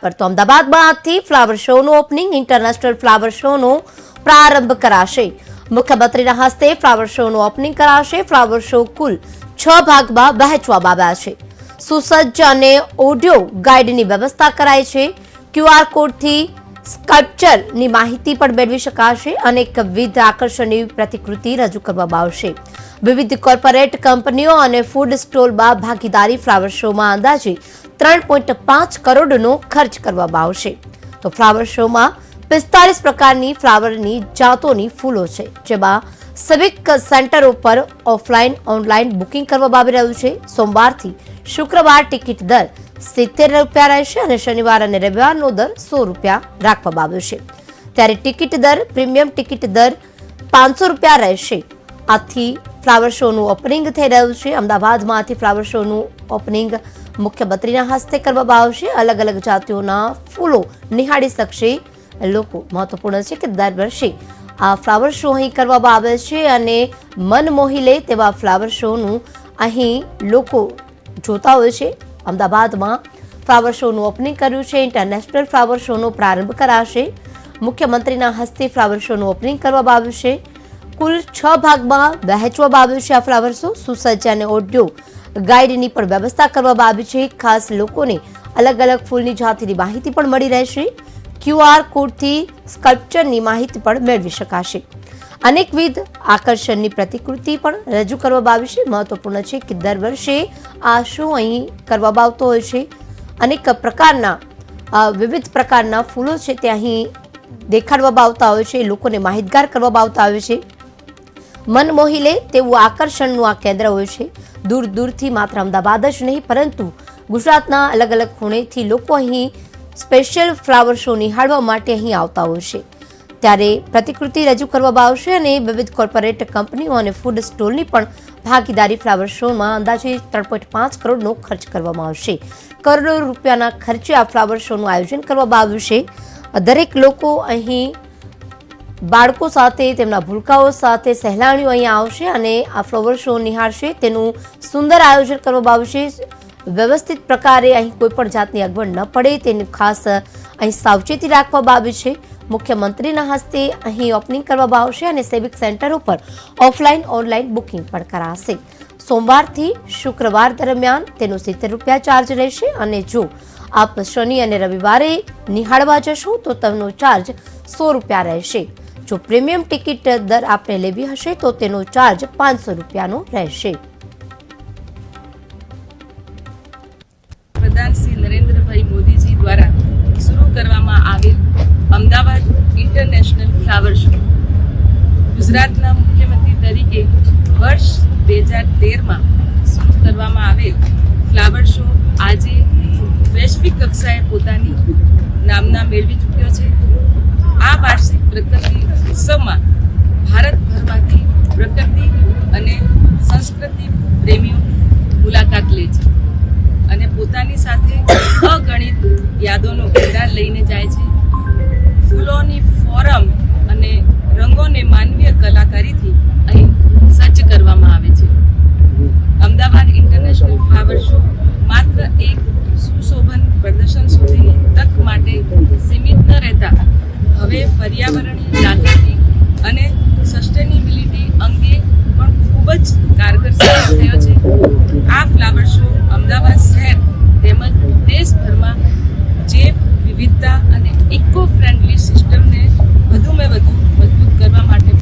પર તો અમદાવાદમાં આજથી ફ્લાવર શોનું ઓપનિંગ, ઇન્ટરનેશનલ ફ્લાવર શોનો પ્રારંભ કરાશે। મુખ્યમંત્રીના હસ્તે ફ્લાવર શોનું ઓપનિંગ કરાશે। ફ્લાવર શો કુલ 6 ભાગમાં વહેંચવામાં આવ્યા છે। સુસજ્જ અને ઓડિયો ગાઈડની વ્યવસ્થા કરાઈ છે। QR કોડથી સ્કલ્પચરની માહિતી પણ મેળવી શકાશે। અનેકવિધ આકર્ષણની પ્રતિકૃતિ રજૂ કરવામાં આવશે। વિવિધ કોર્પોરેટ કંપનીઓ અને ફૂડ સ્ટોલમાં ભાગીદારી। ફ્લાવર શોમાં અંદાજે 3.5 કરોડનો ખર્ચ કરવામાં આવશે। તો ફ્લાવર શોમાં 45 પ્રકારની ફ્લાવરની જાતોની ફૂલો છે, જેમાં સિવિક સેન્ટરો પર ઓફલાઈન ઓનલાઈન બુકિંગ કરવામાં આવી રહ્યું છે। સોમવારથી શુક્રવાર ટિકિટ દર 70 રૂપિયા રહેશે અને શનિવાર અને રવિવારનો દર 100 રૂપિયા રાખવામાં આવ્યો છે। ત્યારે ટિકિટ દર પ્રીમિયમ ટિકિટ દર 500 રૂપિયા રહેશે। આથી ફ્લાવર શોનું ઓપનિંગ થઈ રહ્યું છે। અમદાવાદમાં આથી ફ્લાવર શોનું ઓપનિંગ મુખ્યમંત્રીના હસ્તે કરવામાં આવશે। અલગ અલગ જાતિઓના ફૂલો નિહાળી શકશે લોકો। મહત્વપૂર્ણ છે કે દર વર્ષે આ ફ્લાવર શો અહીં કરવામાં આવે છે અને મન મોહી લે તેવા ફ્લાવર શોનું અહીં લોકો જોતા હોય છે। અમદાવાદમાં ફ્લાવર શોનું ઓપનિંગ કર્યું છે। ઇન્ટરનેશનલ ફ્લાવર શોનો પ્રારંભ કરાશે। મુખ્યમંત્રીના હસ્તે ફ્લાવર શોનું ઓપનિંગ કરવામાં આવ્યું છે। કુલ 6 ભાગમાં વહેંચવામાં આવ્યું છે આ ફ્લાવર શો। સુસજ્જ અને ઓડિયો ગાઈડની પણ વ્યવસ્થા કરવામાં આવી છે। ખાસ લોકોને અલગ અલગ ફૂલની જાતિની માહિતી પણ મળી રહેશે। QR કોડથી સ્કલ્પચરની માહિતી પણ મેળવી શકાશે। અનેકવિધ આકર્ષણની પ્રતિકૃતિ પણ રજૂ કરવામાં આવી છે। મહત્વપૂર્ણ છે કે દર વર્ષે આ શો અહીં કરવામાં આવતો હોય છે। અનેક પ્રકારના વિવિધ પ્રકારના ફૂલો છે તે અહીં દેખાડવામાં આવતા હોય છે, લોકોને માહિતગાર કરવામાં આવતા હોય છે। મન મોહી લે તેવું આકર્ષણનું આ કેન્દ્ર હોય છે। દૂર દૂરથી માત્ર અમદાવાદ જ નહીં પરંતુ ગુજરાતના અલગ અલગ ખૂણેથી લોકો અહીં સ્પેશિયલ ફ્લાવર શો નિહાળવા માટે અહીં આવતા હોય છે। ત્યારે પ્રતિકૃતિ રજૂ કરવામાં આવશે અને વિવિધ કોર્પોરેટ કંપનીઓ અને ફૂડ સ્ટોલની પણ ભાગીદારી। ફ્લાવર શોમાં અંદાજે 3.5 કરોડનો ખર્ચ કરવામાં આવશે। કરોડો રૂપિયાના ખર્ચે આ ફ્લાવર શોનું આયોજન કરવામાં આવ્યું છે। દરેક લોકો અહીં બાળકો સાથે, તેમના ભૂલકાઓ સાથે, સહેલાણીઓ અહીંયા આવશે અને આ ફ્લાવર શો નિહાળશે। તેનું સુંદર આયોજન કરવામાં આવશે। વ્યવસ્થિત પ્રકારે અહીં કોઈ પણ જાતની અગવડ ન પડે તેની ખાસ અહીં સાવચેતી રાખવામાં આવી છે। મુખ્યમંત્રીના હસ્તે અહીં ઓપનિંગ કરવામાં આવશે અને સિવિક સેન્ટરો પર ઓફલાઈન ઓનલાઈન બુકિંગ પણ કરાશે। સોમવારથી શુક્રવાર દરમિયાન તેનો 70 રૂપિયા ચાર્જ રહેશે અને જો આપ શનિ અને રવિવારે નિહાળવા જશો તો તેનો ચાર્જ 100 રૂપિયા રહેશે। જો પ્રીમિયમ ટિકિટ દર આપને લેવી હશે તો તેનો ચાર્જ 500 રૂપિયાનો રહેશે। પ્રધાન શ્રી નરેન્દ્રભાઈ મોદીજી દ્વારા શરૂ કરવામાં આવેલ અમદાવાદ ઇન્ટરનેશનલ ફ્લાવર શો ગુજરાતના મુખ્યમંત્રી તરીકે વર્ષ 2013માં શરૂ કરવામાં આવેલ ફ્લાવર શો આજે વૈશ્વિક કક્ષાએ પોતાની નામના મેળવી ચૂક્યો છે। આ વાર્ષિક પ્રકૃતિ ઉત્સવમાં ભારતભરમાંથી પ્રકૃતિ અને સંસ્કૃતિ પ્રેમીઓ મુલાકાત લે છે અને પોતાની સાથે અગણિત યાદોનો ભંડાર લઈને જાય છે। ફૂલોની ફોરમ અને રંગોને માનવીય કલાકારીથી અહીં સજ્જ કરવામાં આવે છે। અમદાવાદ ઇન્ટરનેશનલ ફ્લાવર શો માત્ર એક સુશોભન પ્રદર્શન સુધીની તક માટે સીમિત ન રહેતા હવે પર્યાવરણીય જાગૃતિ અને સસ્ટેનેબિલિટી અંગે પણ ખૂબ જ કારગર સાબિત થયો છે। આ ફ્લાવર શો અમદાવાદ શહેર તેમજ દેશભરમાં જૈવ વિવિધતા અને ઇકો ફ્રેન્ડલી સિસ્ટમને